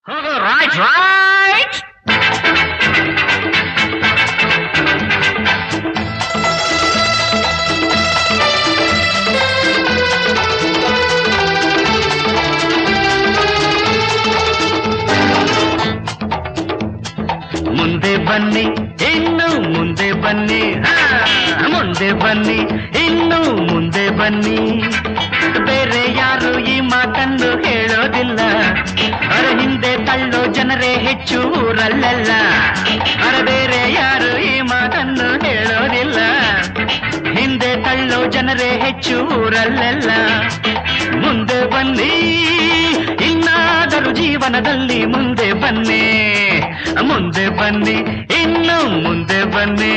Right right. ಮುಂದೆ ಬನ್ನಿ ಇನ್ನು ಮುಂದೆ ಬನ್ನಿ, ಮುಂದೆ ಬನ್ನಿ ಇನ್ನು ಮುಂದೆ ಬನ್ನಿ. ಬೇರೆ ಯಾರು ಈ ಮಾತನ್ನು ಹೇಳೋದಿಲ್ಲ, ಅರ ಹಿಂದೆ ತಳ್ಳೋ ಜನರೇ ಹೆಚ್ಚು ಊರಲ್ಲೆಲ್ಲ. ಅರ ಬೇರೆ ಯಾರು ಈ ಮಾತನ್ನು ಹೇಳೋದಿಲ್ಲ, ಹಿಂದೆ ತಳ್ಳೋ ಜನರೇ ಹೆಚ್ಚು ಊರಲ್ಲೆಲ್ಲ. ಮುಂದೆ ಬನ್ನಿ ಇನ್ನಾದರೂ ಜೀವನದಲ್ಲಿ ಮುಂದೆ ಬನ್ನಿ, ಮುಂದೆ ಬನ್ನಿ ಇನ್ನು ಮುಂದೆ ಬನ್ನಿ.